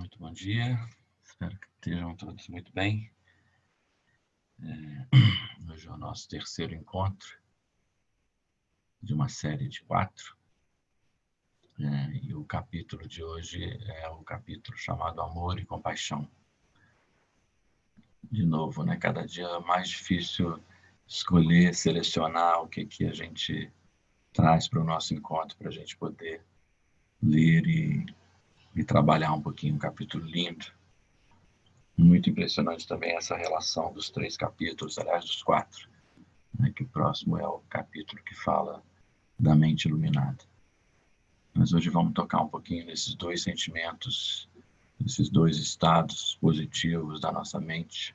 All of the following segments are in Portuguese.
Muito bom dia, espero que estejam todos muito bem. Hoje é o nosso terceiro encontro de uma série de 4. E o capítulo de hoje é o capítulo chamado Amor e Compaixão. De novo, cada dia é mais difícil escolher, selecionar o que a gente traz para o nosso encontro, para a gente poder ler e trabalhar um pouquinho. Um capítulo lindo. Muito impressionante também essa relação dos 3 capítulos, aliás, dos 4, que o próximo é o capítulo que fala da mente iluminada. Mas hoje vamos tocar um pouquinho nesses 2 sentimentos, esses 2 estados positivos da nossa mente,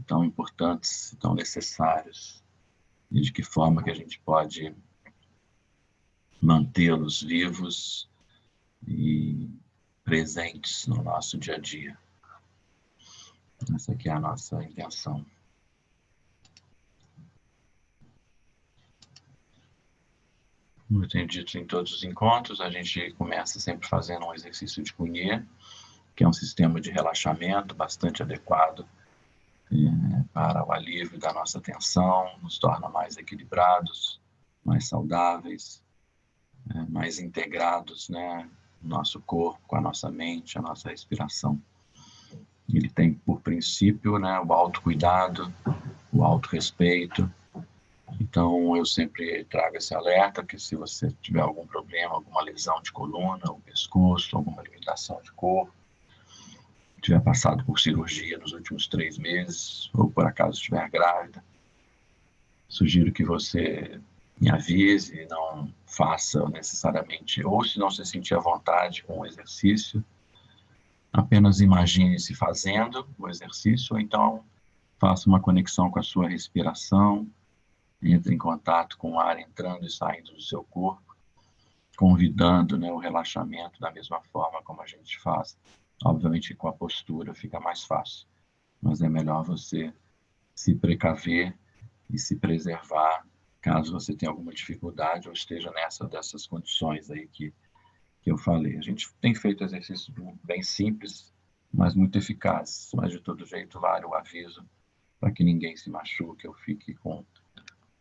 tão importantes, tão necessários, e de que forma que a gente pode mantê-los vivos e presentes no nosso dia a dia. Essa aqui é a nossa intenção. Como eu tenho dito em todos os encontros, a gente começa sempre fazendo um exercício de Cunha, que é um sistema de relaxamento bastante adequado para o alívio da nossa tensão, nos torna mais equilibrados, mais saudáveis, mais integrados, no nosso corpo, com a nossa mente, a nossa respiração. Ele tem por princípio o autocuidado, o autorrespeito. Então, eu sempre trago esse alerta que se você tiver algum problema, alguma lesão de coluna, ou pescoço, alguma limitação de corpo, tiver passado por cirurgia nos últimos 3 meses, ou por acaso estiver grávida, sugiro que você me avise e não faça necessariamente, ou se não se sentir à vontade com o exercício, apenas imagine-se fazendo o exercício, ou então faça uma conexão com a sua respiração, entre em contato com o ar entrando e saindo do seu corpo, convidando o relaxamento da mesma forma como a gente faz. Obviamente com a postura fica mais fácil, mas é melhor você se precaver e se preservar caso você tenha alguma dificuldade ou esteja dessas condições aí que eu falei. A gente tem feito exercícios bem simples, mas muito eficazes, mas de todo jeito vale o aviso para que ninguém se machuque ou fique com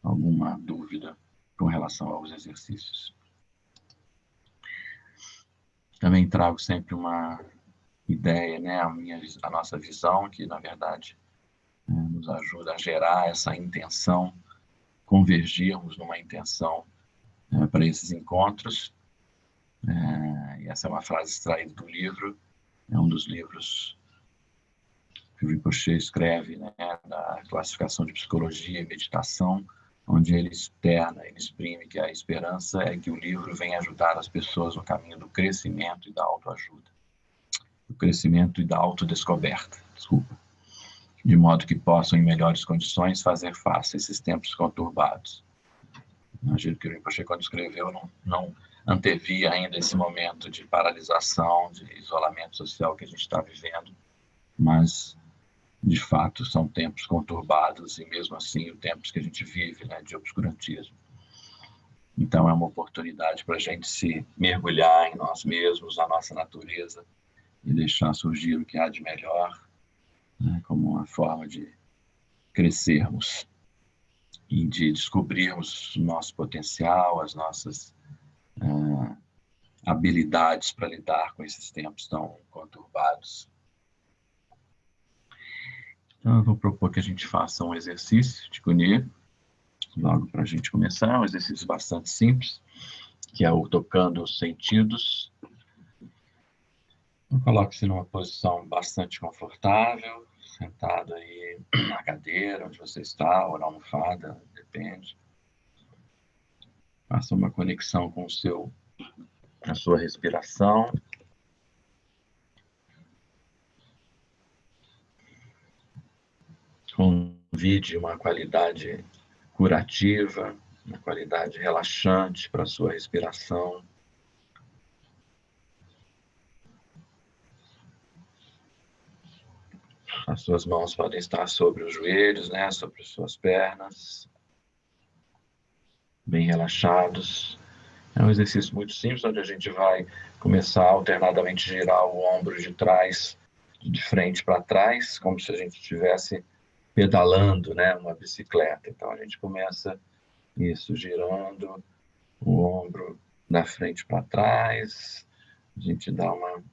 alguma dúvida com relação aos exercícios. Também trago sempre uma ideia, a nossa visão, que na verdade nos ajuda a gerar essa intenção, convergirmos numa intenção para esses encontros. E essa é uma frase extraída do livro, é um dos livros que o Rinpoche escreve, da classificação de psicologia e meditação, onde ele exprime que a esperança é que o livro venha ajudar as pessoas no caminho do crescimento e da autoajuda. Do crescimento e da autodescoberta, de modo que possam, em melhores condições, fazer face a esses tempos conturbados. Imagino que o Rinpoche, quando escreveu, não antevia ainda esse momento de paralisação, de isolamento social que a gente está vivendo, mas de fato, são tempos conturbados e, mesmo assim, os tempos que a gente vive, de obscurantismo. Então, é uma oportunidade para a gente se mergulhar em nós mesmos, na nossa natureza, e deixar surgir o que há de melhor, como uma forma de crescermos e de descobrirmos o nosso potencial, as nossas habilidades para lidar com esses tempos tão conturbados. Então, eu vou propor que a gente faça um exercício de Cunha, logo para a gente começar, um exercício bastante simples, que é o tocando os sentidos. Coloque-se numa posição bastante confortável, sentado aí na cadeira, onde você está, ou na almofada, depende. Faça uma conexão com a sua respiração. Convide uma qualidade curativa, uma qualidade relaxante para a sua respiração. As suas mãos podem estar sobre os joelhos, sobre as suas pernas, bem relaxados. um exercício muito simples, onde a gente vai começar a alternadamente girar o ombro de trás, de frente para trás, como se a gente estivesse pedalando, né, uma bicicleta. Então a gente começa isso, girando o ombro da frente para trás, a gente dá uma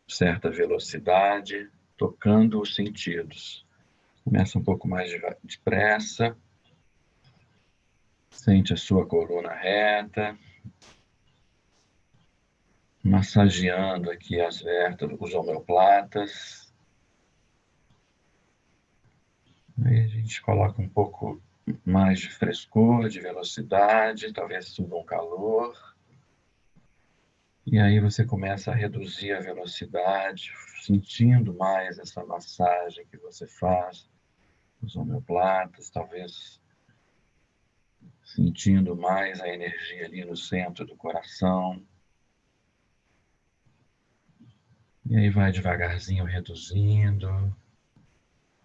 certa velocidade, tocando os sentidos. Começa um pouco mais depressa, sente a sua coluna reta, massageando aqui as vértebras, os omoplatas. Aí a gente coloca um pouco mais de frescor, de velocidade, talvez suba um calor. E aí você começa a reduzir a velocidade, sentindo mais essa massagem que você faz, os omoplatas, talvez sentindo mais a energia ali no centro do coração. E aí vai devagarzinho reduzindo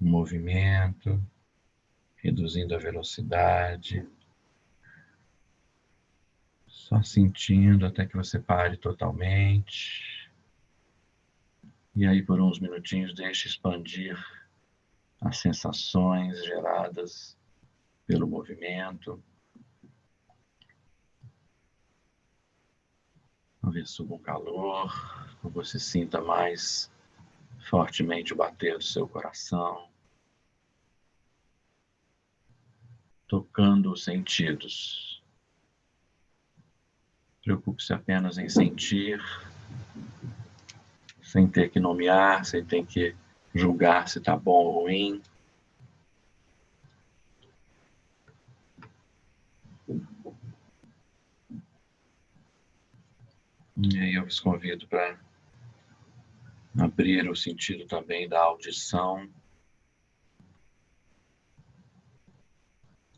o movimento, reduzindo a velocidade, só sentindo até que você pare totalmente. E aí por uns minutinhos deixe expandir as sensações geradas pelo movimento. Talvez suba um calor, ou você sinta mais fortemente o bater do seu coração, tocando os sentidos. Preocupe-se apenas em sentir, sem ter que nomear, sem ter que julgar se está bom ou ruim. E aí eu vos convido para abrir o sentido também da audição,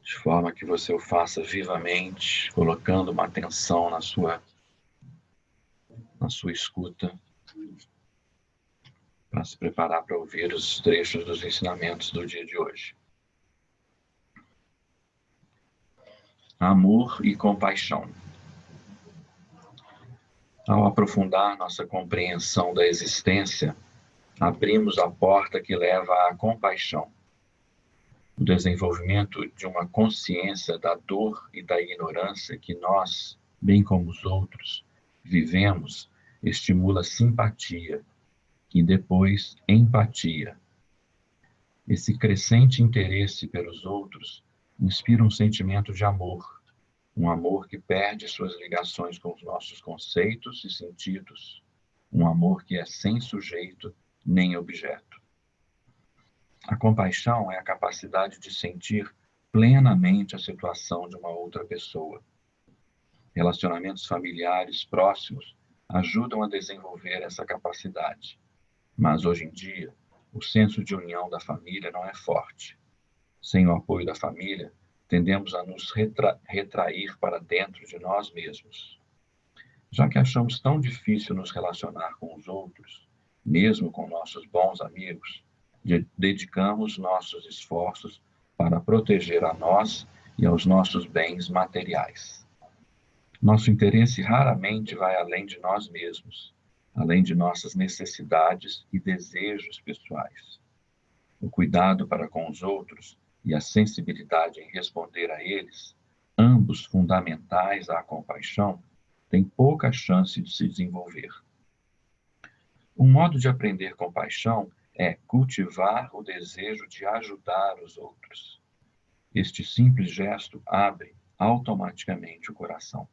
de forma que você o faça vivamente, colocando uma atenção na sua escuta, para se preparar para ouvir os trechos dos ensinamentos do dia de hoje. Amor e compaixão. Ao aprofundar nossa compreensão da existência, abrimos a porta que leva à compaixão. O desenvolvimento de uma consciência da dor e da ignorância que nós, bem como os outros, vivemos, estimula simpatia e depois empatia. Esse crescente interesse pelos outros inspira um sentimento de amor, um amor que perde suas ligações com os nossos conceitos e sentidos, um amor que é sem sujeito nem objeto. A compaixão é a capacidade de sentir plenamente a situação de uma outra pessoa. Relacionamentos familiares próximos ajudam a desenvolver essa capacidade, mas hoje em dia, o senso de união da família não é forte. Sem o apoio da família, tendemos a nos retrair para dentro de nós mesmos. Já que achamos tão difícil nos relacionar com os outros, mesmo com nossos bons amigos, dedicamos nossos esforços para proteger a nós e aos nossos bens materiais. Nosso interesse raramente vai além de nós mesmos, além de nossas necessidades e desejos pessoais. O cuidado para com os outros e a sensibilidade em responder a eles, ambos fundamentais à compaixão, têm pouca chance de se desenvolver. Um modo de aprender compaixão é cultivar o desejo de ajudar os outros. Este simples gesto abre automaticamente o coração.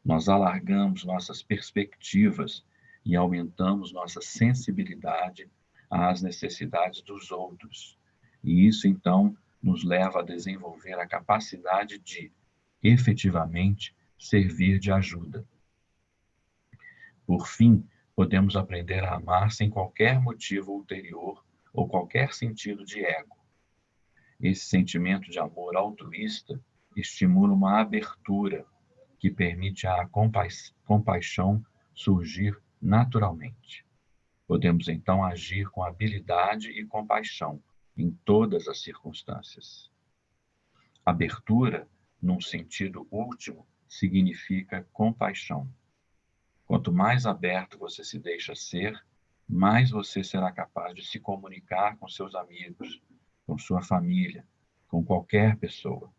Nós alargamos nossas perspectivas e aumentamos nossa sensibilidade às necessidades dos outros. E isso, então, nos leva a desenvolver a capacidade de, efetivamente, servir de ajuda. Por fim, podemos aprender a amar sem qualquer motivo ulterior ou qualquer sentido de ego. Esse sentimento de amor altruísta estimula uma abertura que permite à compaixão surgir naturalmente. Podemos então agir com habilidade e compaixão em todas as circunstâncias. Abertura, num sentido último, significa compaixão. Quanto mais aberto você se deixa ser, mais você será capaz de se comunicar com seus amigos, com sua família, com qualquer pessoa.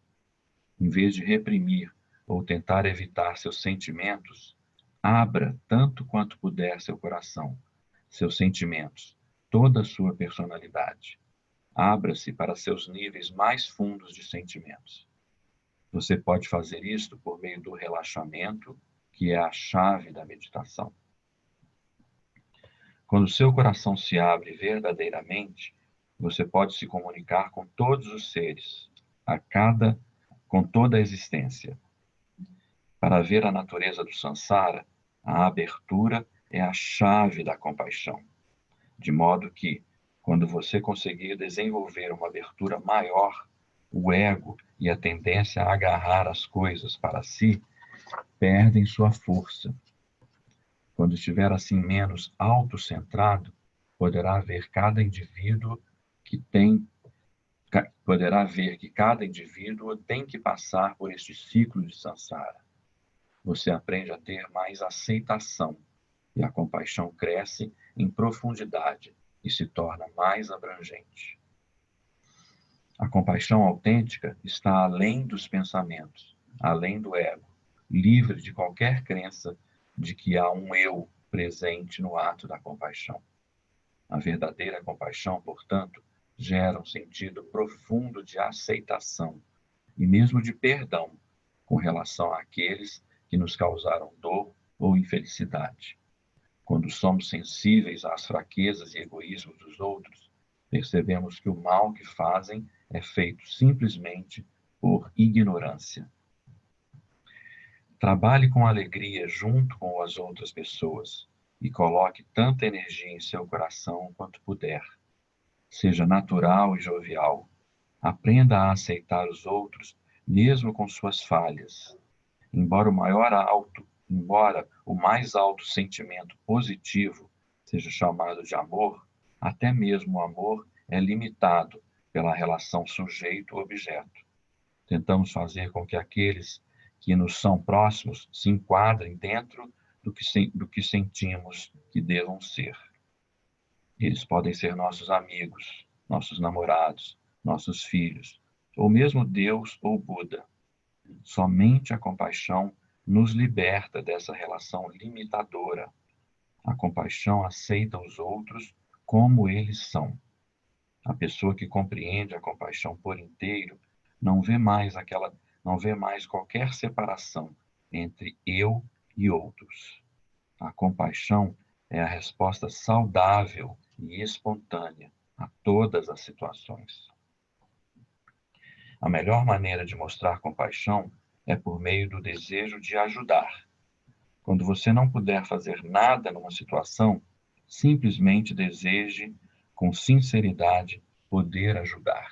Em vez de reprimir ou tentar evitar seus sentimentos, abra tanto quanto puder seu coração, seus sentimentos, toda a sua personalidade. Abra-se para seus níveis mais fundos de sentimentos. Você pode fazer isto por meio do relaxamento, que é a chave da meditação. Quando seu coração se abre verdadeiramente, você pode se comunicar com todos os seres, com toda a existência. Para ver a natureza do samsara, a abertura é a chave da compaixão. De modo que, quando você conseguir desenvolver uma abertura maior, o ego e a tendência a agarrar as coisas para si perdem sua força. Quando estiver assim menos autocentrado, poderá ver que cada indivíduo tem que passar por este ciclo de samsara. Você aprende a ter mais aceitação e a compaixão cresce em profundidade e se torna mais abrangente. A compaixão autêntica está além dos pensamentos, além do ego, livre de qualquer crença de que há um eu presente no ato da compaixão. A verdadeira compaixão, portanto, gera um sentido profundo de aceitação e mesmo de perdão com relação àqueles que nos causaram dor ou infelicidade. Quando somos sensíveis às fraquezas e egoísmos dos outros, percebemos que o mal que fazem é feito simplesmente por ignorância. Trabalhe com alegria junto com as outras pessoas e coloque tanta energia em seu coração quanto puder. Seja natural e jovial. Aprenda a aceitar os outros, mesmo com suas falhas. Embora o mais alto sentimento positivo seja chamado de amor, até mesmo o amor é limitado pela relação sujeito-objeto. Tentamos fazer com que aqueles que nos são próximos se enquadrem dentro do que sentimos que devam ser. Eles podem ser nossos amigos, nossos namorados, nossos filhos, ou mesmo Deus ou Buda. Somente a compaixão nos liberta dessa relação limitadora. A compaixão aceita os outros como eles são. A pessoa que compreende a compaixão por inteiro não vê mais qualquer separação entre eu e outros. A compaixão é a resposta saudável e espontânea a todas as situações. A melhor maneira de mostrar compaixão é por meio do desejo de ajudar. Quando você não puder fazer nada numa situação, simplesmente deseje, com sinceridade, poder ajudar.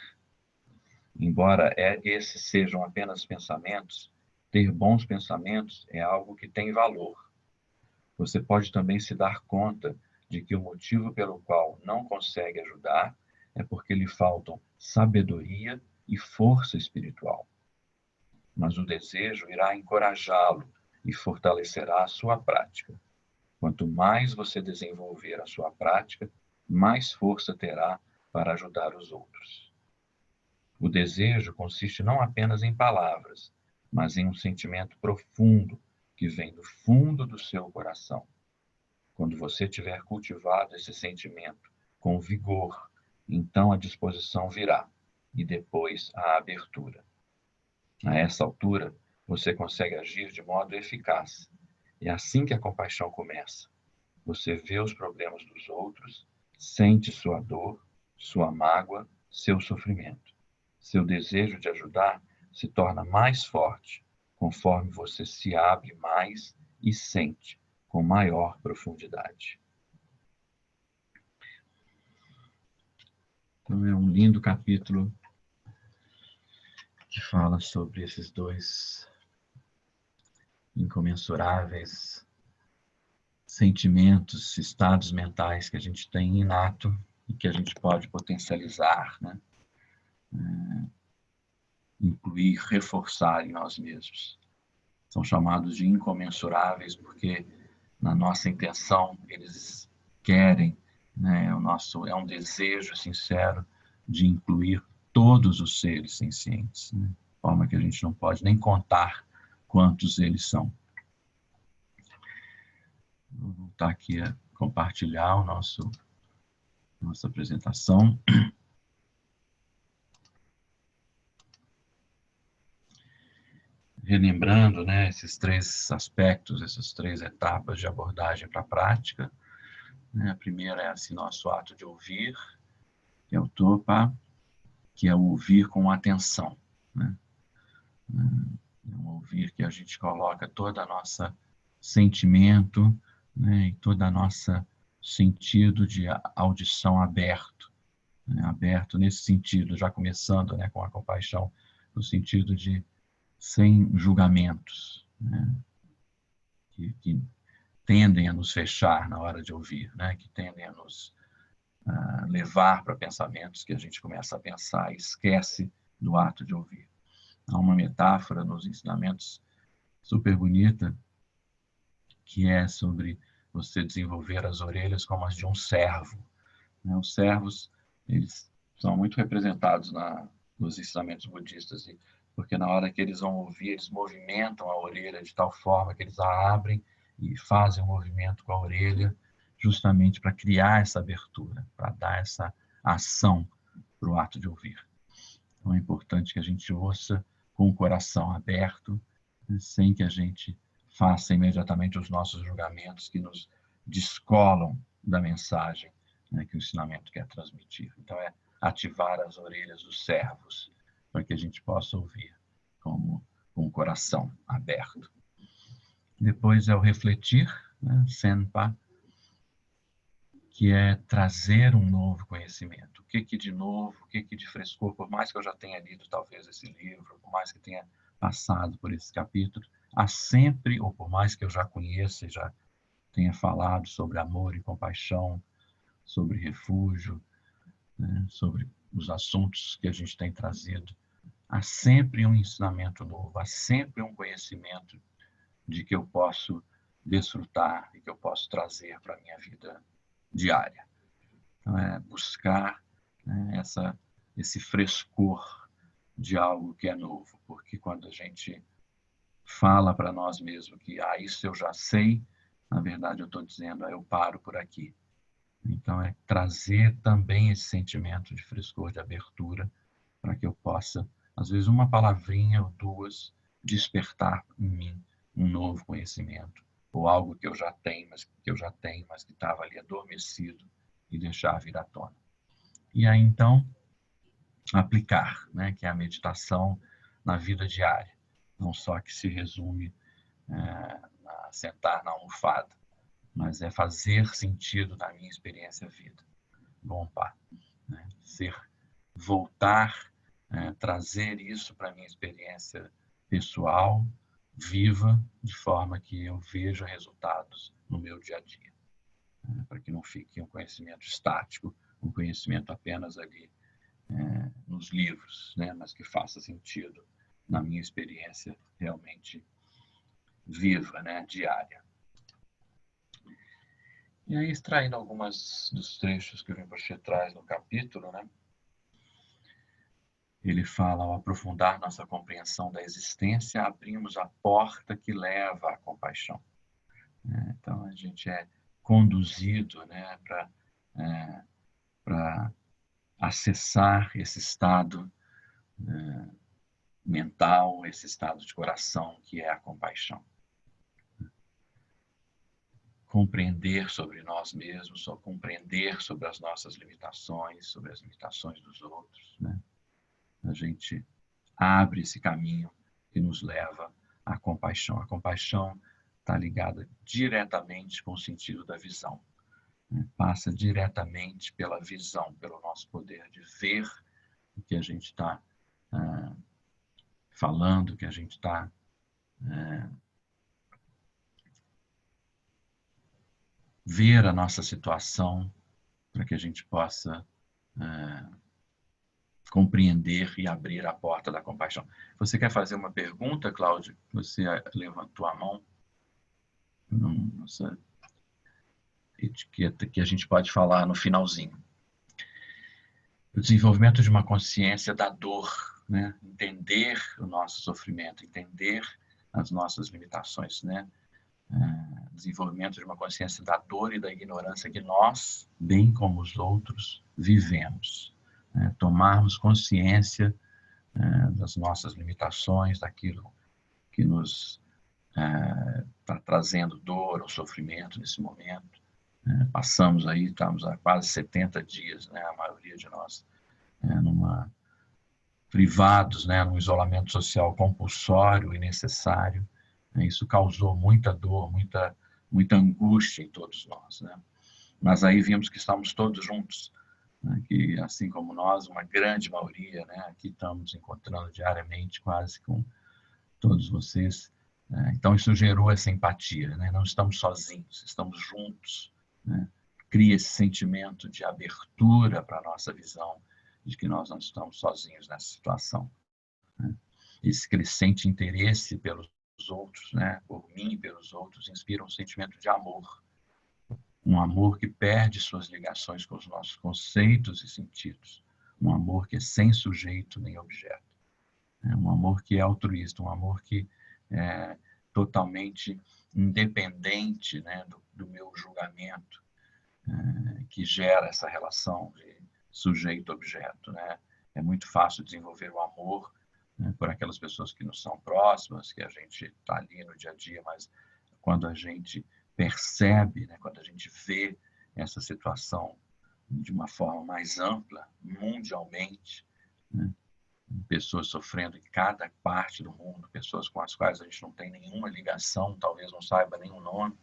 Embora esses sejam apenas pensamentos, ter bons pensamentos é algo que tem valor. Você pode também se dar conta de que o motivo pelo qual não consegue ajudar é porque lhe faltam sabedoria e força espiritual. Mas o desejo irá encorajá-lo e fortalecerá a sua prática. Quanto mais você desenvolver a sua prática, mais força terá para ajudar os outros. O desejo consiste não apenas em palavras, mas em um sentimento profundo que vem do fundo do seu coração. Quando você tiver cultivado esse sentimento com vigor, então a disposição virá e depois a abertura. A essa altura, você consegue agir de modo eficaz. É assim que a compaixão começa. Você vê os problemas dos outros, sente sua dor, sua mágoa, seu sofrimento. Seu desejo de ajudar se torna mais forte conforme você se abre mais e sente com maior profundidade. Então, é um lindo capítulo que fala sobre esses dois incomensuráveis sentimentos, estados mentais que a gente tem inato e que a gente pode potencializar, né? Incluir, reforçar em nós mesmos. são chamados de incomensuráveis, porque na nossa intenção eles querem, né, é um desejo sincero de incluir todos os seres sencientes, né, de forma que a gente não pode nem contar quantos eles são. Vou voltar aqui a compartilhar nossa apresentação. Relembrando, né, esses três aspectos, essas três etapas de abordagem para a prática. Né? A primeira é esse nosso ato de ouvir, que é o topa, que é o ouvir com atenção. Né? É um ouvir que a gente coloca toda a nossa sentimento, né, e toda a nossa sentido de audição aberto. Né? Aberto nesse sentido, já começando, né, com a compaixão, no sentido de sem julgamentos, né? que tendem a nos fechar na hora de ouvir, né? Que tendem a nos levar para pensamentos que a gente começa a pensar e esquece do ato de ouvir. Há uma metáfora nos ensinamentos super bonita, que é sobre você desenvolver as orelhas como as de um servo. Né? Os servos, eles são muito representados nos ensinamentos budistas, porque na hora que eles vão ouvir, eles movimentam a orelha de tal forma que eles a abrem e fazem um movimento com a orelha, justamente para criar essa abertura, para dar essa ação para o ato de ouvir. Então é importante que a gente ouça com o coração aberto, sem que a gente faça imediatamente os nossos julgamentos que nos descolam da mensagem, né, que o ensinamento quer transmitir. Então é ativar as orelhas dos servos para que a gente possa ouvir com o coração aberto. Depois é o refletir, né, senpa, que é trazer um novo conhecimento. O que de novo, o que de frescor, por mais que eu já tenha lido talvez esse livro, por mais que tenha passado por esse capítulo, há sempre, ou por mais que eu já conheça e já tenha falado sobre amor e compaixão, sobre refúgio, né, sobre os assuntos que a gente tem trazido, há sempre um ensinamento novo, há sempre um conhecimento de que eu posso desfrutar e que eu posso trazer para a minha vida diária. Então, é buscar, né, esse frescor de algo que é novo, porque quando a gente fala para nós mesmos que isso eu já sei, na verdade eu estou dizendo, eu paro por aqui. Então, é trazer também esse sentimento de frescor, de abertura, para que eu possa, às vezes, uma palavrinha ou duas, despertar em mim um novo conhecimento, ou algo que eu já tenho, mas que estava ali adormecido, e deixar vir à tona. E aí, então, aplicar, né, que é a meditação na vida diária, não só que se resume a sentar na almofada, mas é fazer sentido na minha experiência vida. Bom, pá, né? Voltar, trazer isso para a minha experiência pessoal, viva, de forma que eu veja resultados no meu dia a dia. Para que não fique um conhecimento estático, um conhecimento apenas ali nos livros, né? Mas que faça sentido na minha experiência realmente viva, né? Diária. E aí, extraindo algumas dos trechos que o Rinpoche traz no capítulo, né? Ele fala, ao aprofundar nossa compreensão da existência, abrimos a porta que leva à compaixão. Então, a gente é conduzido, né, para acessar esse estado mental, esse estado de coração, que é a compaixão. Compreender sobre nós mesmos, ou compreender sobre as nossas limitações, sobre as limitações dos outros, né? A gente abre esse caminho que nos leva à compaixão. A compaixão está ligada diretamente com o sentido da visão. Né? Passa diretamente pela visão, pelo nosso poder de ver o que a gente está falando, o que a gente está ver a nossa situação, para que a gente possa compreender e abrir a porta da compaixão. Você quer fazer uma pergunta, Cláudio? Você levantou a mão. Nossa etiqueta que a gente pode falar no finalzinho. O desenvolvimento de uma consciência da dor, né? Entender o nosso sofrimento, entender as nossas limitações, né? Desenvolvimento de uma consciência da dor e da ignorância que nós, bem como os outros, vivemos. Tomarmos consciência das nossas limitações, daquilo que nos está trazendo dor ou sofrimento nesse momento. Passamos aí, estamos há quase 70 dias, né, a maioria de nós, privados, né, num isolamento social compulsório e necessário. Isso causou muita dor, muita angústia em todos nós, né? Mas aí vimos que estamos todos juntos, né, que assim como nós, uma grande maioria, né, aqui estamos encontrando diariamente quase com todos vocês. Então isso gerou essa empatia, né? Não estamos sozinhos, estamos juntos, né? Cria esse sentimento de abertura para a nossa visão de que nós não estamos sozinhos nessa situação, né? Esse crescente interesse pelos outros, né? Por mim e pelos outros, inspira um sentimento de amor, um amor que perde suas ligações com os nossos conceitos e sentidos, um amor que é sem sujeito nem objeto, um amor que é altruísta, um amor que é totalmente independente, né, do meu julgamento, que gera essa relação de sujeito-objeto, né? É muito fácil desenvolver o amor, né, por aquelas pessoas que nos são próximas, que a gente está ali no dia a dia, mas quando a gente percebe, né, quando a gente vê essa situação de uma forma mais ampla, mundialmente, né, pessoas sofrendo em cada parte do mundo, pessoas com as quais a gente não tem nenhuma ligação, talvez não saiba nem o nome,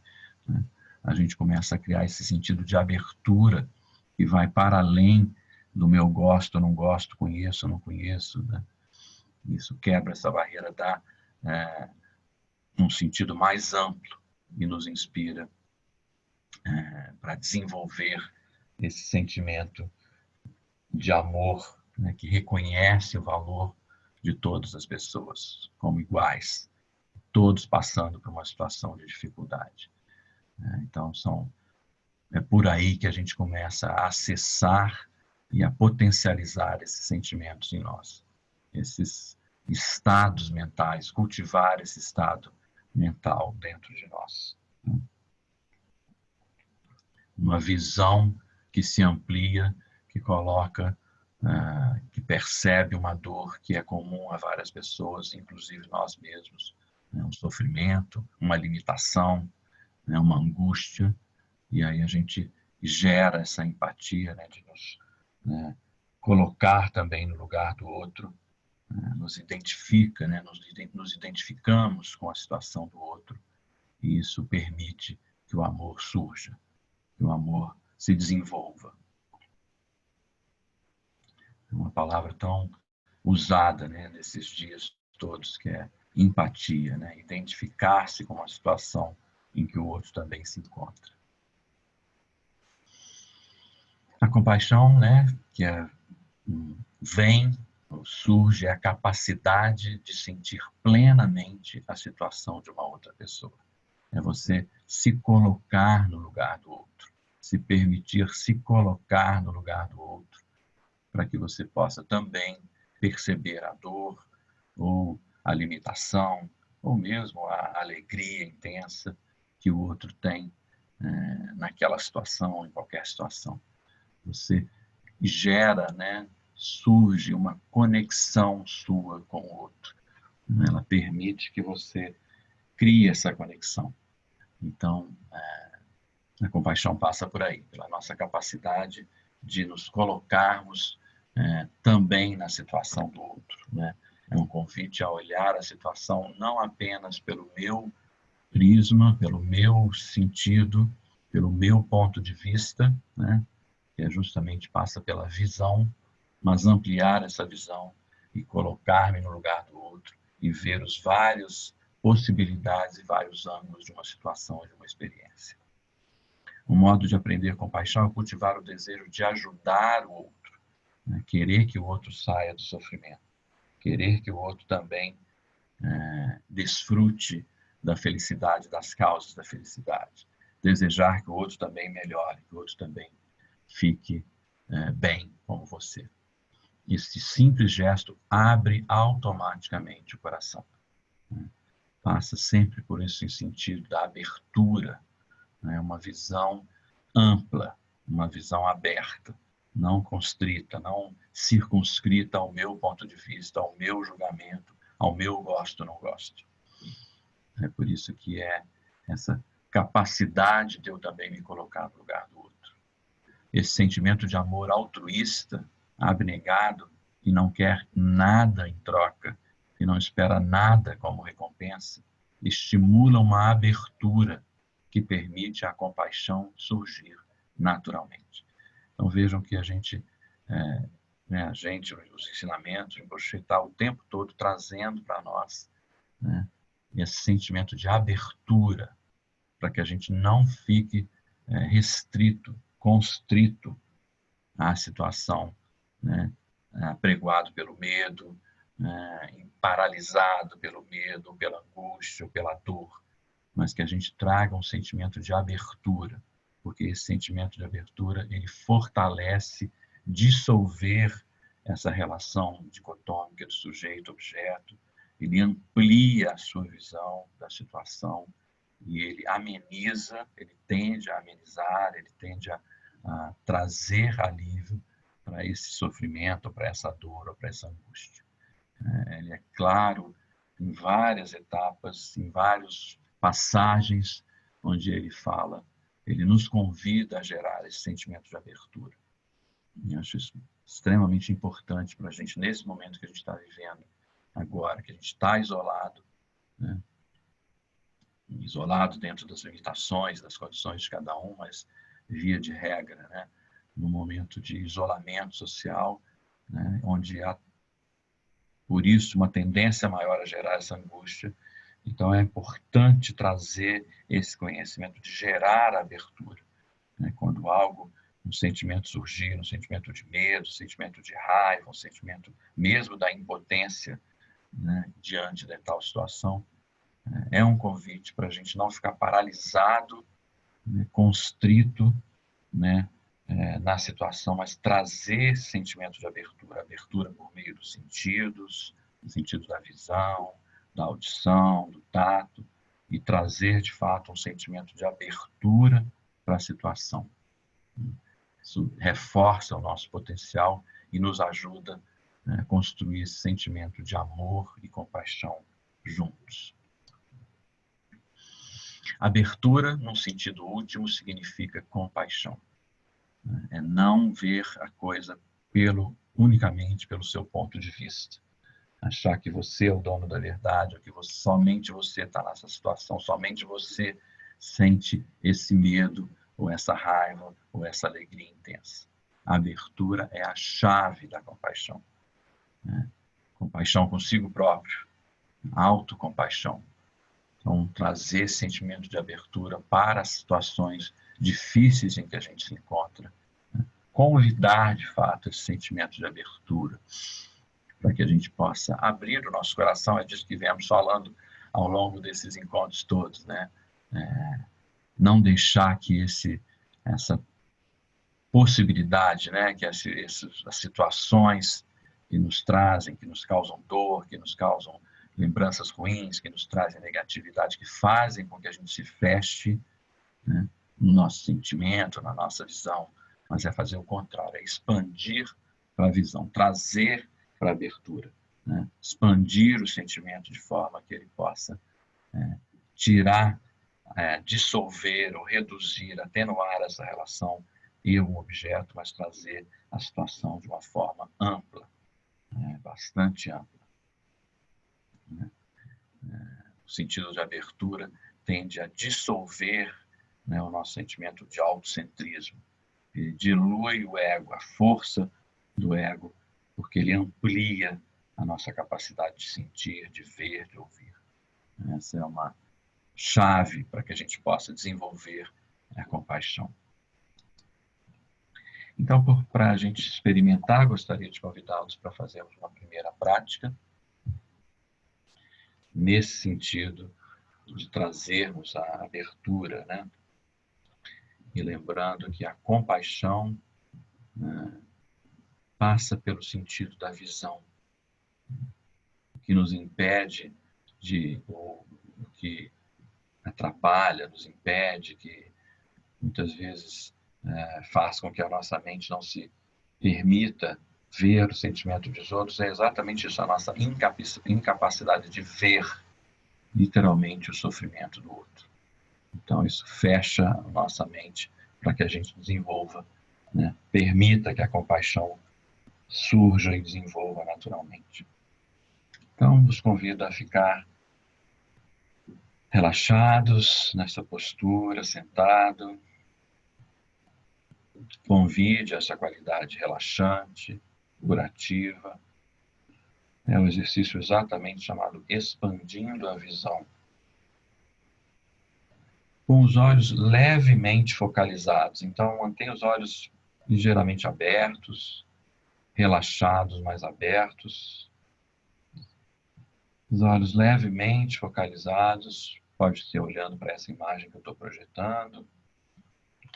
né? A gente começa a criar esse sentido de abertura que vai para além do meu gosto, não gosto, conheço, não conheço, né? Isso quebra essa barreira, dá um sentido mais amplo e nos inspira para desenvolver esse sentimento de amor, né, que reconhece o valor de todas as pessoas como iguais, todos passando por uma situação de dificuldade. Então, é por aí que a gente começa a acessar e a potencializar esses sentimentos em nós, esses estados mentais, cultivar esse estado mental dentro de nós. Uma visão que se amplia, que coloca, que percebe uma dor que é comum a várias pessoas, inclusive nós mesmos, né? Um sofrimento, uma limitação, né? Uma angústia, e aí a gente gera essa empatia, né? De nos, né, colocar também no lugar do outro, né? Nos identifica, né? Nos identificamos com a situação do outro, e isso permite que o amor surja, que o amor se desenvolva. É uma palavra tão usada, né, nesses dias todos, que é empatia, né? Identificar-se com a situação em que o outro também se encontra. A compaixão, né, que vem, surge, é a capacidade de sentir plenamente a situação de uma outra pessoa. É você se colocar no lugar do outro, se permitir se colocar no lugar do outro, para que você possa também perceber a dor, ou a limitação, ou mesmo a alegria intensa que o outro tem naquela situação, em qualquer situação. Você gera, né, surge uma conexão sua com o outro. Ela permite que você crie essa conexão. Então, a compaixão passa por aí, pela nossa capacidade de nos colocarmos também na situação do outro, né? É um convite a olhar a situação não apenas pelo meu prisma, pelo meu sentido, pelo meu ponto de vista, né? Que justamente passa pela visão, mas ampliar essa visão e colocar-me no lugar do outro e ver os vários possibilidades e vários ângulos de uma situação, de uma experiência. Um modo de aprender compaixão é cultivar o desejo de ajudar o outro, né? Querer que o outro saia do sofrimento, querer que o outro também desfrute da felicidade, das causas da felicidade, desejar que o outro também melhore, que o outro também fique bem como você. Esse simples gesto abre automaticamente o coração, né? Passa sempre por esse sentido da abertura, né? Uma visão ampla, uma visão aberta, não constrita, não circunscrita ao meu ponto de vista, ao meu julgamento, ao meu gosto, não gosto. É por isso que é essa capacidade de eu também me colocar no lugar do outro. Esse sentimento de amor altruísta, abnegado, que não quer nada em troca, que não espera nada como recompensa, estimula uma abertura que permite a compaixão surgir naturalmente. Então vejam que a gente, os ensinamentos, o Rinpoche está o tempo todo trazendo para nós, né, esse sentimento de abertura, para que a gente não fique restrito, constrito à situação, né, apregoado pelo medo, paralisado pelo medo, pela angústia, pela dor, mas que a gente traga um sentimento de abertura, porque esse sentimento de abertura, ele fortalece dissolver essa relação dicotômica de sujeito-objeto, ele amplia a sua visão da situação e ele ameniza, ele tende a amenizar, ele tende a trazer alívio para esse sofrimento, para essa dor, ou para essa angústia. Ele é claro em várias etapas, em várias passagens onde ele fala, ele nos convida a gerar esse sentimento de abertura. E eu acho isso extremamente importante para a gente, nesse momento que a gente está vivendo agora, que a gente está isolado, né? Isolado dentro das limitações, das condições de cada um, mas via de regra, né? No momento de isolamento social, né? Onde há, por isso, uma tendência maior a gerar essa angústia. Então, é importante trazer esse conhecimento de gerar abertura, né? Quando algo, um sentimento surgir, um sentimento de medo, um sentimento de raiva, um sentimento mesmo da impotência, né? Diante de tal situação, é um convite para a gente não ficar paralisado, né? Constrito, né? Na situação, mas trazer esse sentimento de abertura, abertura por meio dos sentidos, no sentido da visão, da audição, do tato, e trazer, de fato, um sentimento de abertura para a situação. Isso reforça o nosso potencial e nos ajuda, né, a construir esse sentimento de amor e compaixão juntos. Abertura, num sentido último, significa compaixão. É não ver a coisa unicamente pelo seu ponto de vista. Achar que você é o dono da verdade, ou que somente você está nessa situação, somente você sente esse medo, ou essa raiva, ou essa alegria intensa. A abertura é a chave da compaixão, né? Compaixão consigo próprio, autocompaixão. Então, trazer esse sentimento de abertura para as situações difíceis em que a gente se encontra, né? Convidar, de fato, esse sentimento de abertura, para que a gente possa abrir o nosso coração. É disso que viemos falando ao longo desses encontros todos, né? Não deixar que essa possibilidade, né? Que as situações que nos trazem, que nos causam dor, que nos causam lembranças ruins, que nos trazem negatividade, que fazem com que a gente se feche, né, no nosso sentimento, na nossa visão, mas é fazer o contrário, é expandir para a visão, trazer para a abertura, né, expandir o sentimento de forma que ele possa tirar, dissolver ou reduzir, atenuar essa relação eu-objeto, mas trazer a situação de uma forma ampla, né, bastante ampla. Né? O sentido de abertura tende a dissolver, né, o nosso sentimento de autocentrismo. Ele dilui o ego, a força do ego, porque ele amplia a nossa capacidade de sentir, de ver, de ouvir. Essa é uma chave para que a gente possa desenvolver a compaixão. Então, para a gente experimentar, gostaria de convidá-los para fazermos uma primeira prática, nesse sentido de trazermos a abertura, né? E lembrando que a compaixão, né, passa pelo sentido da visão, que nos impede ou que atrapalha, nos impede, que muitas vezes faz com que a nossa mente não se permita ver o sentimento dos outros, é exatamente isso, a nossa incapacidade de ver literalmente o sofrimento do outro. Então isso fecha a nossa mente para que a gente desenvolva, né? Permita que a compaixão surja e desenvolva naturalmente. Então, vos convido a ficar relaxados nessa postura, sentado. Convide essa qualidade relaxante, curativa. É um exercício exatamente chamado expandindo a visão. Com os olhos levemente focalizados. Então, mantenha os olhos ligeiramente abertos, relaxados, mais abertos. Os olhos levemente focalizados. Pode ser olhando para essa imagem que eu estou projetando,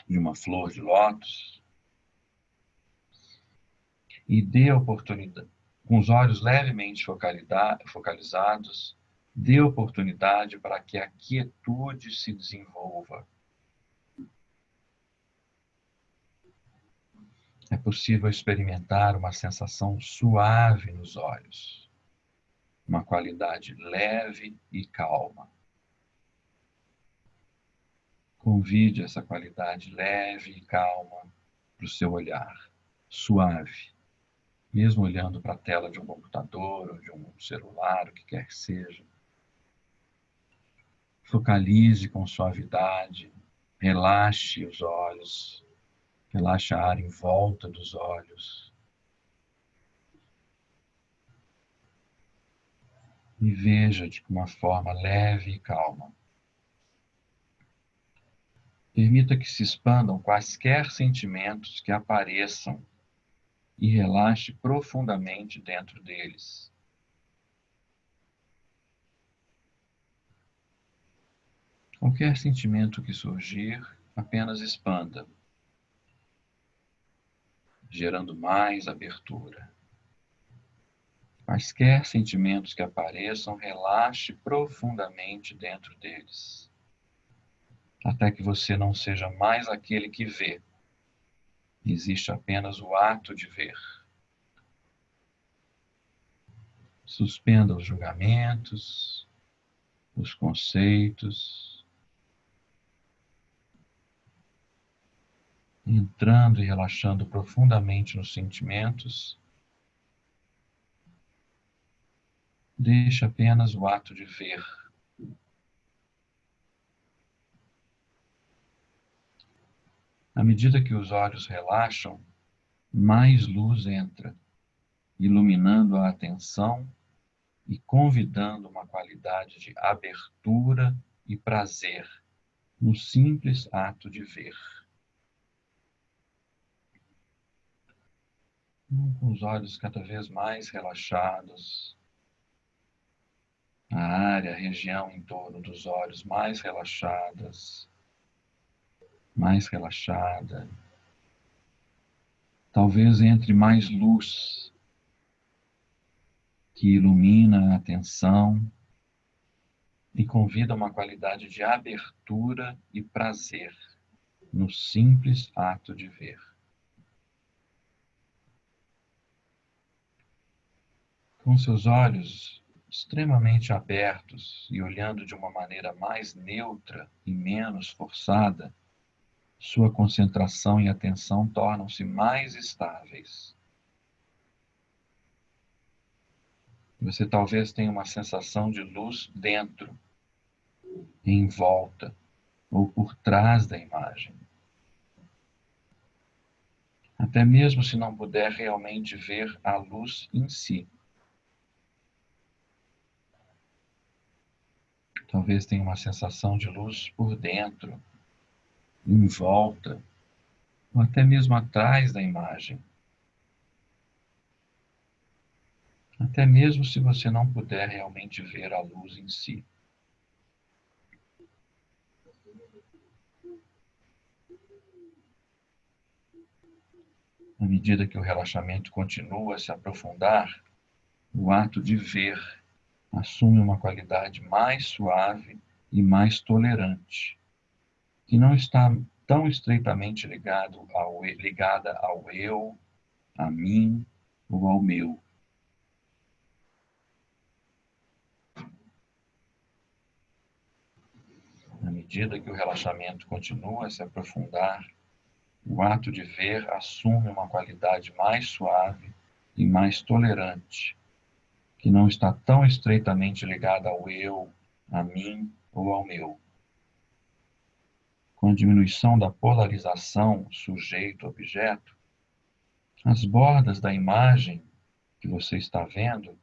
de uma flor de lótus. E dê a oportunidade, com os olhos levemente focalizados, dê oportunidade para que a quietude se desenvolva. É possível experimentar uma sensação suave nos olhos, uma qualidade leve e calma. Convide essa qualidade leve e calma para o seu olhar, suave, mesmo olhando para a tela de um computador ou de um celular, o que quer que seja. Focalize com suavidade, relaxe os olhos, relaxe a área em volta dos olhos. E veja de uma forma leve e calma. Permita que se expandam quaisquer sentimentos que apareçam e relaxe profundamente dentro deles. Qualquer sentimento que surgir, apenas expanda, gerando mais abertura. Quaisquer sentimentos que apareçam, relaxe profundamente dentro deles, até que você não seja mais aquele que vê. Existe apenas o ato de ver. Suspenda os julgamentos, os conceitos, entrando e relaxando profundamente nos sentimentos. Deixe apenas o ato de ver. À medida que os olhos relaxam, mais luz entra, iluminando a atenção e convidando uma qualidade de abertura e prazer no simples ato de ver. Com os olhos cada vez mais relaxados, a região em torno dos olhos mais relaxadas, mais relaxada. Talvez entre mais luz que ilumina a atenção e convida uma qualidade de abertura e prazer no simples ato de ver. Com seus olhos extremamente abertos e olhando de uma maneira mais neutra e menos forçada, sua concentração e atenção tornam-se mais estáveis. Você talvez tenha uma sensação de luz dentro, em volta ou por trás da imagem. Até mesmo se não puder realmente ver a luz em si. Talvez tenha uma sensação de luz por dentro, em volta, ou até mesmo atrás da imagem. Até mesmo se você não puder realmente ver a luz em si. À medida que o relaxamento continua a se aprofundar, o ato de ver assume uma qualidade mais suave e mais tolerante, que não está tão estreitamente ligada ao eu, a mim ou ao meu. À medida que o relaxamento continua a se aprofundar, o ato de ver assume uma qualidade mais suave e mais tolerante, que não está tão estreitamente ligada ao eu, a mim ou ao meu. Com a diminuição da polarização sujeito-objeto, as bordas da imagem que você está vendo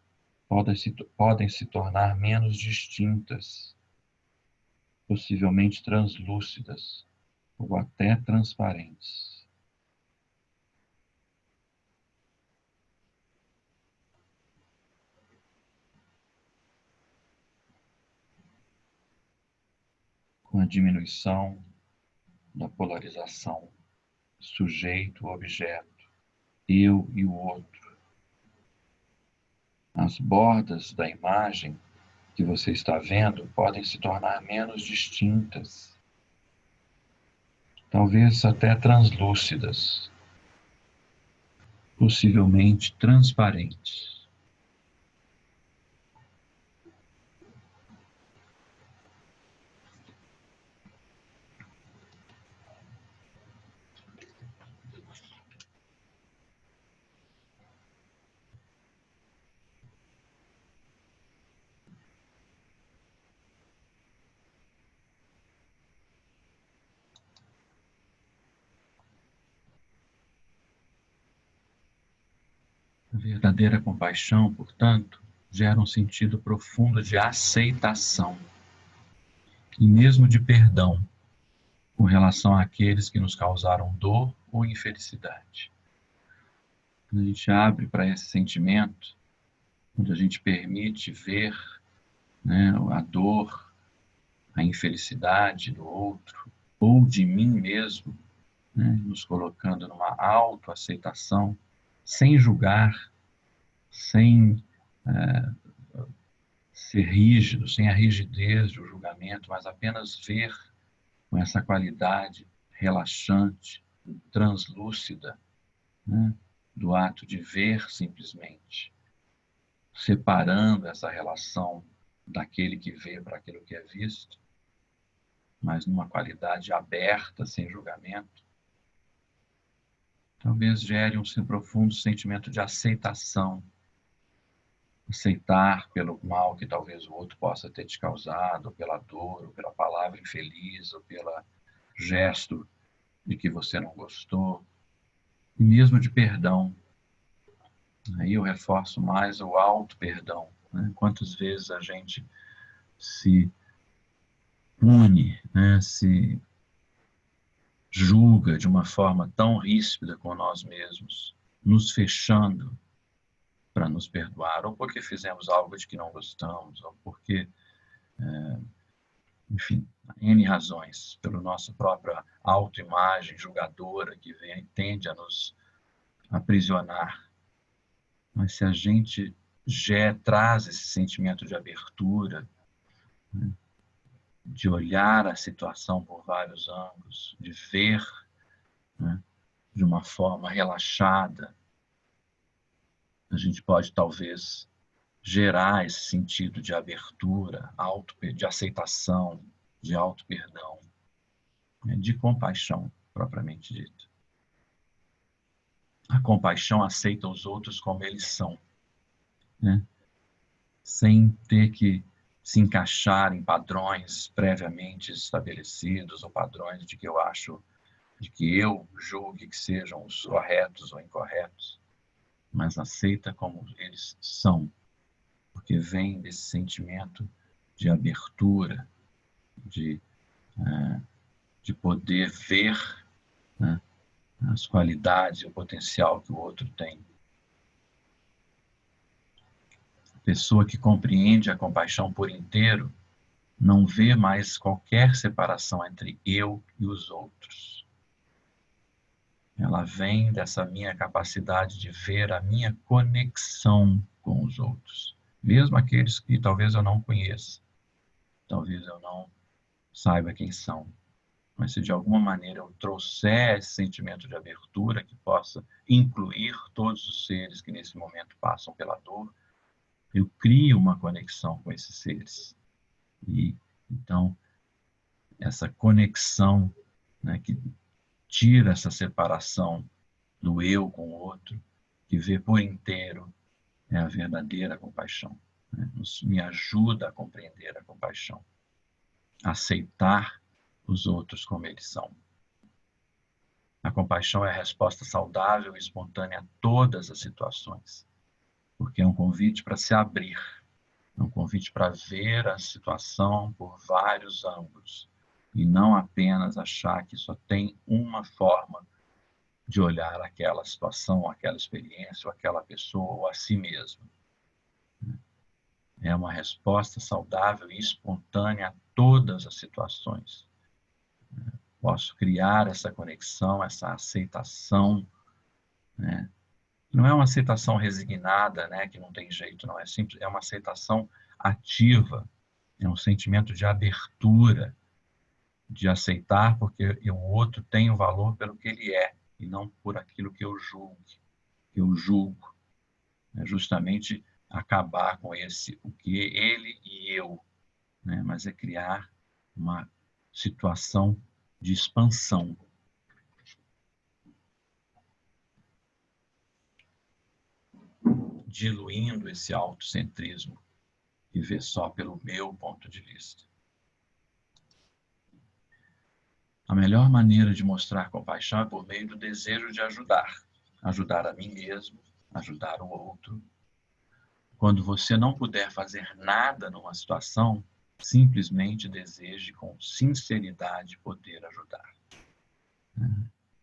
podem se tornar menos distintas, possivelmente translúcidas ou até transparentes. Com a diminuição da polarização sujeito-objeto, eu e o outro, as bordas da imagem que você está vendo podem se tornar menos distintas, talvez até translúcidas, possivelmente transparentes. A verdadeira compaixão, portanto, gera um sentido profundo de aceitação e mesmo de perdão com relação àqueles que nos causaram dor ou infelicidade. Quando a gente abre para esse sentimento, quando a gente permite ver, né, a dor, a infelicidade do outro, ou de mim mesmo, né, nos colocando numa autoaceitação, sem julgar, sem ser rígido, sem a rigidez do julgamento, mas apenas ver com essa qualidade relaxante, translúcida, né, do ato de ver simplesmente, separando essa relação daquele que vê para aquilo que é visto, mas numa qualidade aberta, sem julgamento, talvez gere um profundo sentimento de aceitação, aceitar pelo mal que talvez o outro possa ter te causado, ou pela dor, ou pela palavra infeliz, ou pelo gesto de que você não gostou, e mesmo de perdão. Aí eu reforço mais o auto-perdão. Né? Quantas vezes a gente se pune, né? Se julga de uma forma tão ríspida com nós mesmos, nos fechando para nos perdoar, ou porque fizemos algo de que não gostamos, ou porque, enfim, N razões, pela nossa própria autoimagem julgadora que tende a nos aprisionar. Mas se a gente já traz esse sentimento de abertura, né, de olhar a situação por vários ângulos, de ver, né, de uma forma relaxada, a gente pode talvez gerar esse sentido de abertura, de aceitação, de auto-perdão, né, de compaixão, propriamente dito. A compaixão aceita os outros como eles são, né, sem ter que se encaixar em padrões previamente estabelecidos ou padrões de que eu julgue que sejam os corretos ou incorretos, mas aceita como eles são, porque vem desse sentimento de abertura, de, de poder ver, né, as qualidades e o potencial que o outro tem. A pessoa que compreende a compaixão por inteiro não vê mais qualquer separação entre eu e os outros. Ela vem dessa minha capacidade de ver a minha conexão com os outros, mesmo aqueles que talvez eu não conheça, talvez eu não saiba quem são. Mas se de alguma maneira eu trouxer esse sentimento de abertura que possa incluir todos os seres que nesse momento passam pela dor, eu crio uma conexão com esses seres. E então, essa conexão, né, que tira essa separação do eu com o outro, que vê por inteiro, é a verdadeira compaixão. Né? Me ajuda a compreender a compaixão, a aceitar os outros como eles são. A compaixão é a resposta saudável e espontânea a todas as situações, porque é um convite para se abrir, é um convite para ver a situação por vários ângulos e não apenas achar que só tem uma forma de olhar aquela situação, aquela experiência, ou aquela pessoa, ou a si mesmo. É uma resposta saudável e espontânea a todas as situações. Posso criar essa conexão, essa aceitação, né? Não é uma aceitação resignada, né, que não tem jeito, não. É simples, é uma aceitação ativa, é um sentimento de abertura, de aceitar porque o outro tem o valor pelo que ele é e não por aquilo que eu julgo. É justamente acabar com o que ele e eu, né? Mas é criar uma situação de expansão. Diluindo esse autocentrismo e ver só pelo meu ponto de vista. A melhor maneira de mostrar compaixão é por meio do desejo de ajudar. Ajudar a mim mesmo, ajudar o outro. Quando você não puder fazer nada numa situação, simplesmente deseje com sinceridade poder ajudar.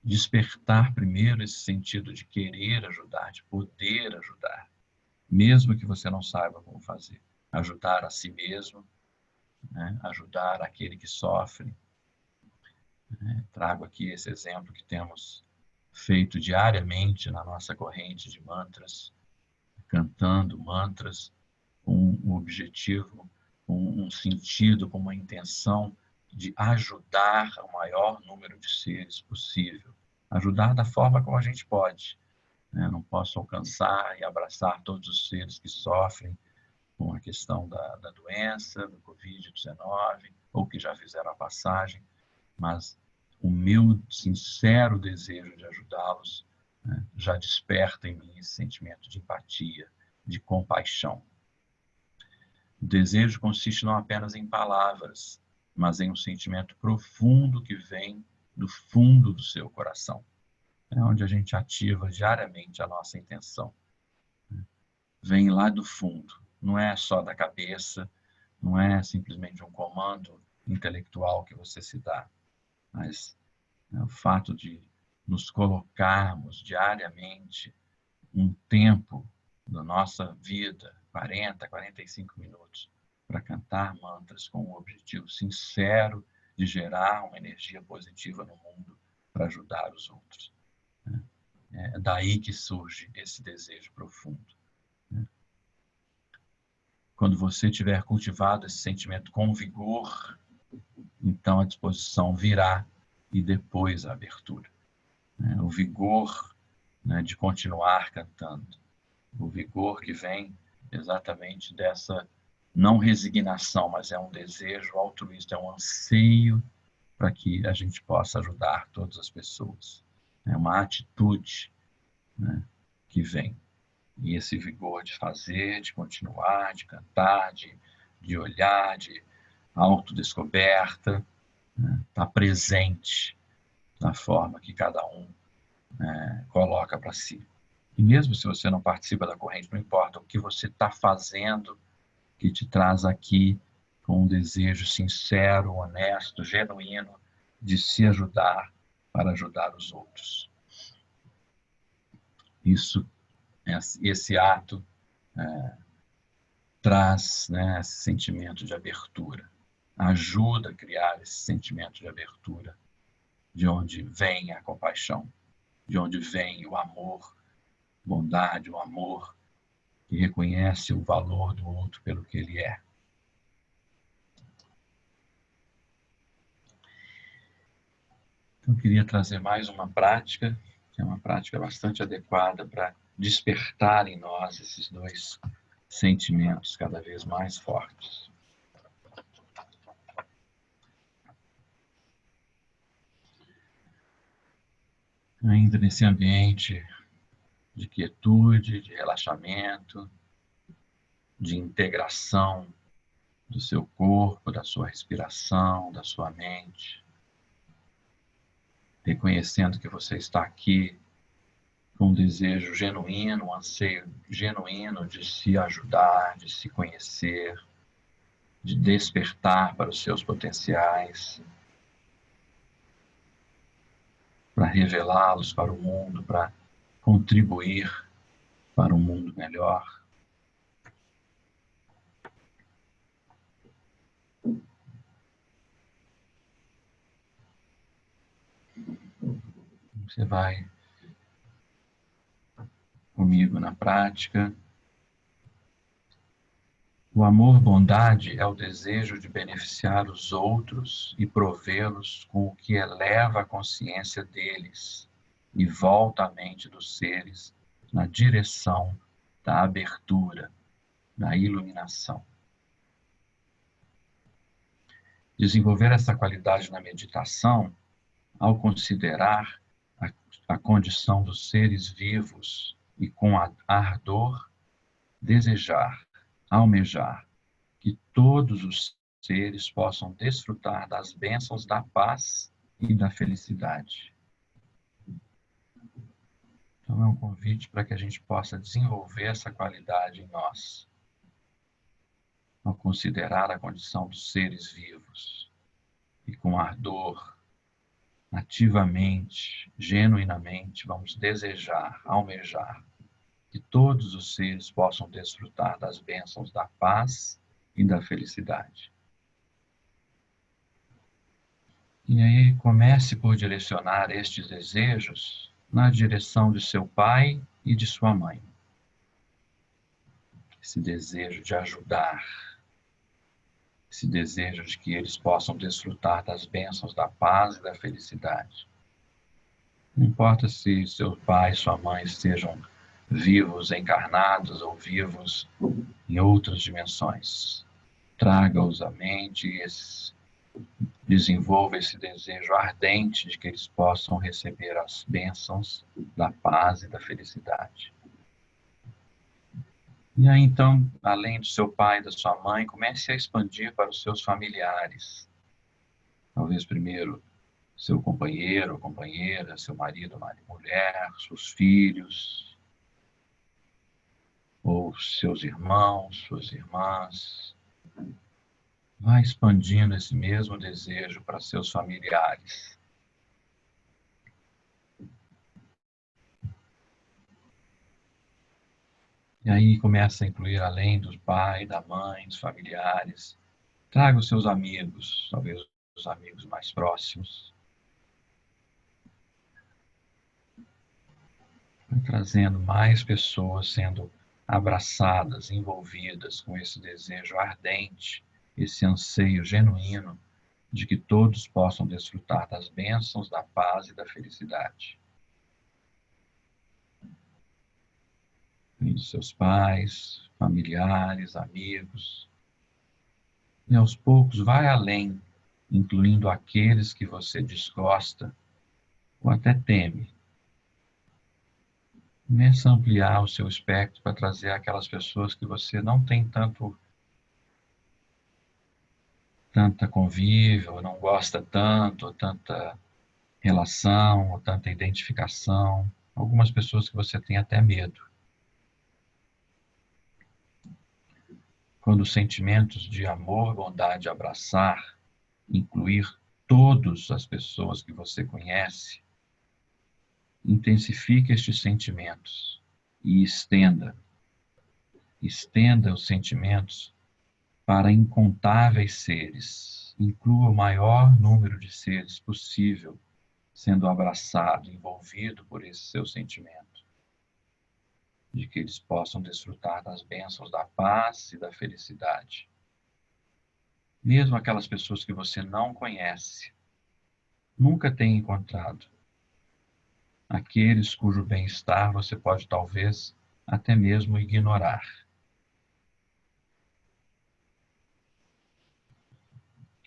Despertar primeiro esse sentido de querer ajudar, de poder ajudar, mesmo que você não saiba como fazer. Ajudar a si mesmo, né? Ajudar aquele que sofre. Trago aqui esse exemplo que temos feito diariamente na nossa corrente de mantras, cantando mantras com um objetivo, com um sentido, com uma intenção de ajudar o maior número de seres possível. Ajudar da forma como a gente pode. Não posso alcançar e abraçar todos os seres que sofrem com a questão da doença, do Covid-19, ou que já fizeram a passagem, mas o meu sincero desejo de ajudá-los, né, já desperta em mim esse sentimento de empatia, de compaixão. O desejo consiste não apenas em palavras, mas em um sentimento profundo que vem do fundo do seu coração. É onde a gente ativa diariamente a nossa intenção. Vem lá do fundo, não é só da cabeça, não é simplesmente um comando intelectual que você se dá, mas o fato de nos colocarmos diariamente um tempo da nossa vida, 40, 45 minutos, para cantar mantras com o objetivo sincero de gerar uma energia positiva no mundo para ajudar os outros. É daí que surge esse desejo profundo. Quando você tiver cultivado esse sentimento com vigor, então a disposição virá e depois a abertura. O vigor, né, de continuar cantando. O vigor que vem exatamente dessa não resignação, mas é um desejo altruísta, é um anseio para que a gente possa ajudar todas as pessoas. É uma atitude, né, que vem. E esse vigor de fazer, de continuar, de cantar, de olhar, de autodescoberta, né, está presente na forma que cada um coloca para si. E mesmo se você não participa da corrente, não importa o que você está fazendo que te traz aqui com um desejo sincero, honesto, genuíno de se ajudar para ajudar os outros. esse ato traz, né, esse sentimento de abertura, ajuda a criar esse sentimento de abertura, de onde vem a compaixão, de onde vem o amor, bondade, o amor que reconhece o valor do outro pelo que ele é. Então, eu queria trazer mais uma prática, que é uma prática bastante adequada para despertar em nós esses dois sentimentos cada vez mais fortes. Ainda nesse ambiente de quietude, de relaxamento, de integração do seu corpo, da sua respiração, da sua mente, reconhecendo que você está aqui com um desejo genuíno, um anseio genuíno de se ajudar, de se conhecer, de despertar para os seus potenciais, para revelá-los para o mundo, para contribuir para um mundo melhor. Você vai comigo na prática. O amor-bondade é o desejo de beneficiar os outros e provê-los com o que eleva a consciência deles e volta a mente dos seres na direção da abertura, da iluminação. Desenvolver essa qualidade na meditação, ao considerar a condição dos seres vivos e com ardor desejar, almejar que todos os seres possam desfrutar das bênçãos da paz e da felicidade. Então é um convite para que a gente possa desenvolver essa qualidade em nós, ao considerar a condição dos seres vivos e com ardor, ativamente, genuinamente, vamos desejar, almejar que todos os seres possam desfrutar das bênçãos da paz e da felicidade. E aí comece por direcionar estes desejos na direção de seu pai e de sua mãe. Esse desejo de ajudar, esse desejo de que eles possam desfrutar das bênçãos da paz e da felicidade. Não importa se seu pai e sua mãe estejam vivos, encarnados ou vivos em outras dimensões. Traga-os à mente e desenvolva esse desejo ardente de que eles possam receber as bênçãos da paz e da felicidade. E aí, então, além do seu pai e da sua mãe, comece a expandir para os seus familiares. Talvez primeiro seu companheiro ou companheira, seu marido ou mulher, seus filhos, ou seus irmãos, suas irmãs. Vai expandindo esse mesmo desejo para seus familiares. E aí começa a incluir, além do pai, da mãe, dos familiares, traga os seus amigos, talvez os amigos mais próximos. Vai trazendo mais pessoas sendo abraçadas, envolvidas com esse desejo ardente, esse anseio genuíno de que todos possam desfrutar das bênçãos, da paz e da felicidade. E dos seus pais, familiares, amigos. E aos poucos vai além, incluindo aqueles que você desgosta ou até teme. Começa a ampliar o seu espectro para trazer aquelas pessoas que você não tem tanta convívio, ou não gosta tanto, ou tanta relação, ou tanta identificação. Algumas pessoas que você tem até medo. Quando os sentimentos de amor, bondade, abraçar, incluir todas as pessoas que você conhece, intensifique estes sentimentos e estenda os sentimentos para incontáveis seres. Inclua o maior número de seres possível sendo abraçado, envolvido por esse seu sentimento, de que eles possam desfrutar das bênçãos da paz e da felicidade. Mesmo aquelas pessoas que você não conhece, nunca tem encontrado, aqueles cujo bem-estar você pode talvez até mesmo ignorar.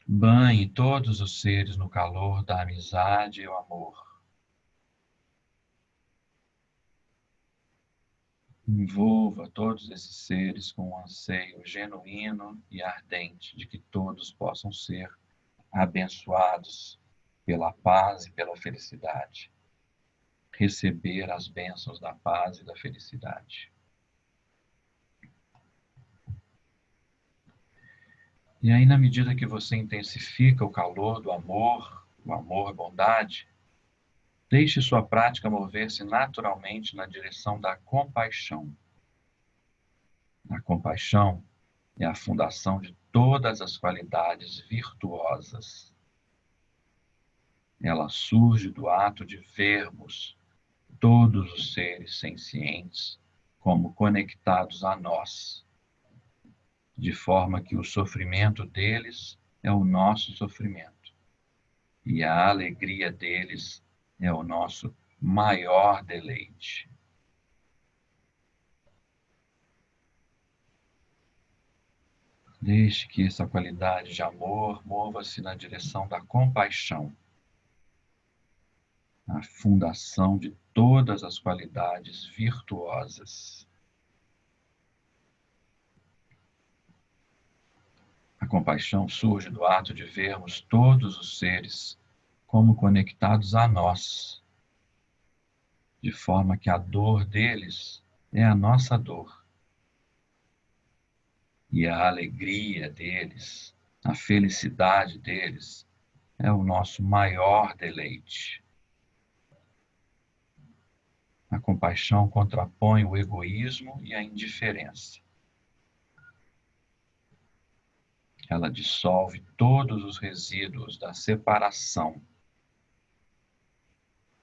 Banhe todos os seres no calor da amizade e o amor. Envolva todos esses seres com um anseio genuíno e ardente de que todos possam ser abençoados pela paz e pela felicidade. Receber as bênçãos da paz e da felicidade. E aí, na medida que você intensifica o calor do amor, o amor, a bondade, deixe sua prática mover-se naturalmente na direção da compaixão. A compaixão é a fundação de todas as qualidades virtuosas. Ela surge do ato de vermos todos os seres sencientes como conectados a nós, de forma que o sofrimento deles é o nosso sofrimento e a alegria deles é o nosso maior deleite. Deixe que essa qualidade de amor mova-se na direção da compaixão, a fundação de todas as qualidades virtuosas. A compaixão surge do ato de vermos todos os seres como conectados a nós, de forma que a dor deles é a nossa dor. E a alegria deles, a felicidade deles, é o nosso maior deleite. A compaixão contrapõe o egoísmo e a indiferença. Ela dissolve todos os resíduos da separação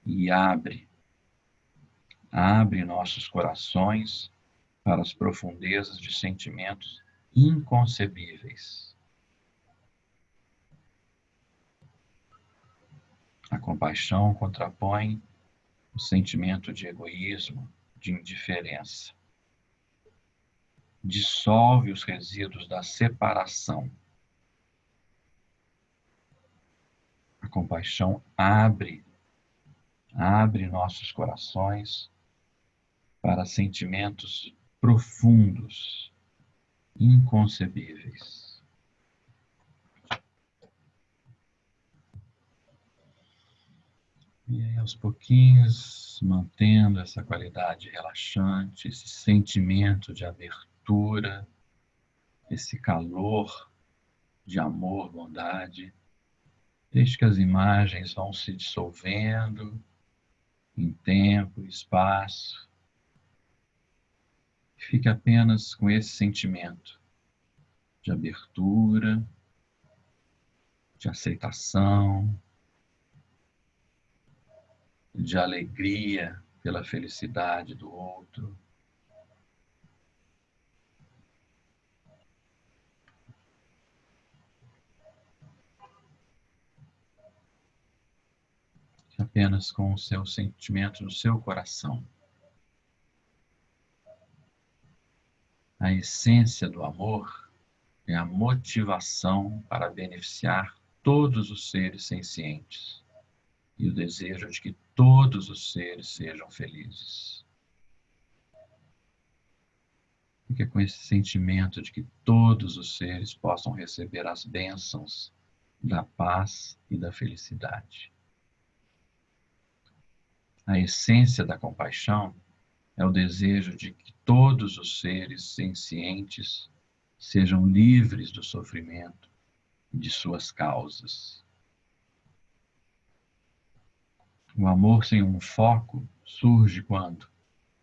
e abre nossos corações para as profundezas de sentimentos inconcebíveis. A compaixão contrapõe o sentimento de egoísmo, de indiferença. Dissolve os resíduos da separação. A compaixão abre nossos corações para sentimentos profundos, inconcebíveis. E aí, aos pouquinhos, mantendo essa qualidade relaxante, esse sentimento de abertura, esse calor de amor, bondade, deixe que as imagens vão se dissolvendo em tempo e espaço. Fique apenas com esse sentimento de abertura, de aceitação, de alegria pela felicidade do outro. Apenas com o seu sentimento no seu coração. A essência do amor é a motivação para beneficiar todos os seres sencientes e o desejo de que todos os seres sejam felizes. Fique com esse sentimento de que todos os seres possam receber as bênçãos da paz e da felicidade. A essência da compaixão é o desejo de que todos os seres sencientes sejam livres do sofrimento e de suas causas. O amor sem um foco surge quando,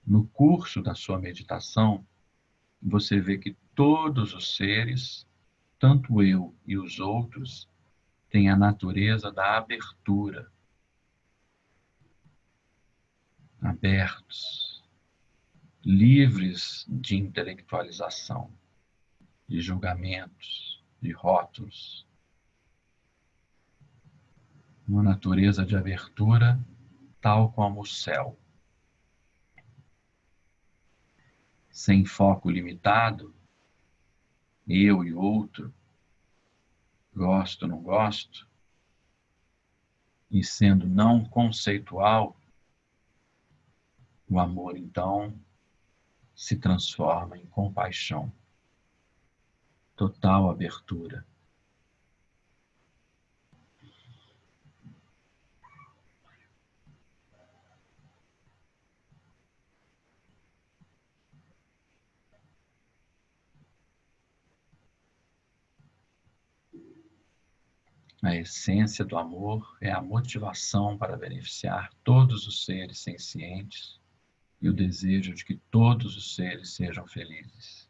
no curso da sua meditação, você vê que todos os seres, tanto eu e os outros, têm a natureza da abertura, abertos, livres de intelectualização, de julgamentos, de rótulos. Uma natureza de abertura tal como o céu. Sem foco limitado, eu e outro, gosto, não gosto, e sendo não conceitual, o amor, então, se transforma em compaixão, total abertura. A essência do amor é a motivação para beneficiar todos os seres sencientes e o desejo de que todos os seres sejam felizes.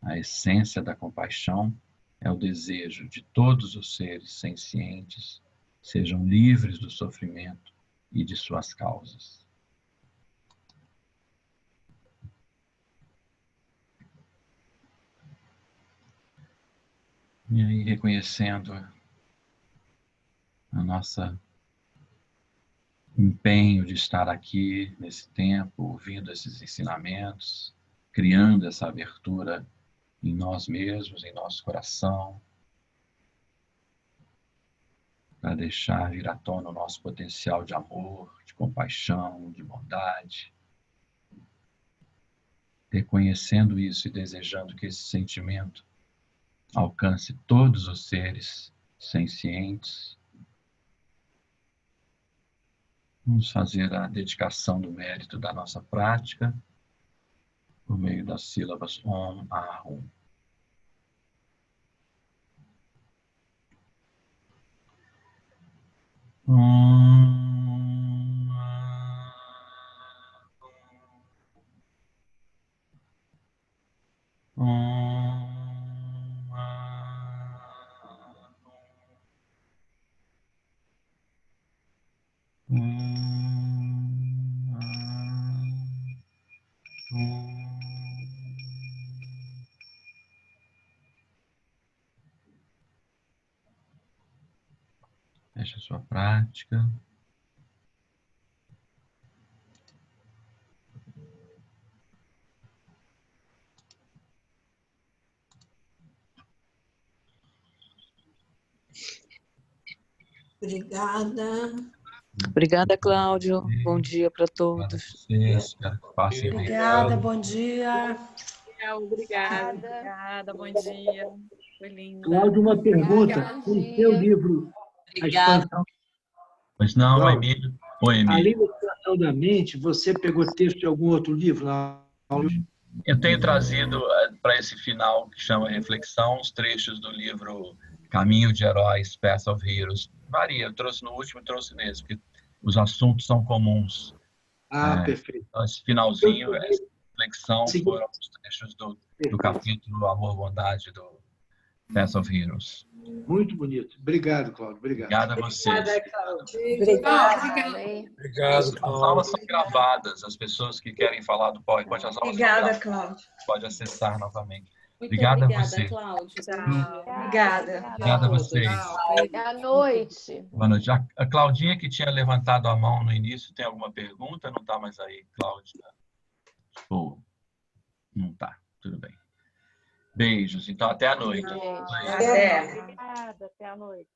A essência da compaixão é o desejo de todos os seres sencientes sejam livres do sofrimento e de suas causas. E aí, reconhecendo a nossa empenho de estar aqui nesse tempo, ouvindo esses ensinamentos, criando essa abertura em nós mesmos, em nosso coração, para deixar vir à tona o nosso potencial de amor, de compaixão, de bondade. Reconhecendo isso e desejando que esse sentimento alcance todos os seres sencientes. Vamos fazer a dedicação do mérito da nossa prática por meio das sílabas Om, Ahum. Om, Om, feche a sua prática. Obrigada. Obrigada, Cláudio. Bom dia para todos. Obrigada, bom dia. Obrigada, bom dia. Foi lindo. Cláudio, uma pergunta. O seu livro, A Expansão... Pois não, Cláudio, Emílio. Oi, além Emílio. da Expansão da Mente, você pegou texto de algum outro livro? Eu tenho trazido para esse final, que chama Reflexão, os trechos do livro Caminho de Heróis, Path of Heroes. Varia, eu trouxe no último e trouxe nesse, porque os assuntos são comuns. Perfeito. Então, esse finalzinho, essa reflexão, foram os trechos do capítulo Amor, Bondade, do Path of Heroes. Muito bonito. Obrigado, Cláudio. Obrigado a vocês. Obrigada, Cláudio. Obrigado, As aulas são gravadas, as pessoas que querem falar do PowerPoint, as aulas Obrigada, são gravadas. Cláudio. Pode acessar novamente. Muito Obrigada a obrigada, você. Cláudio. Obrigada. Obrigada a vocês. Boa noite. Boa noite. A Claudinha, que tinha levantado a mão no início, tem alguma pergunta? Não está mais aí, Cláudia? Ou não está. Tudo bem. Beijos. Então, até a noite. Beijo. Até. Obrigada, até a noite.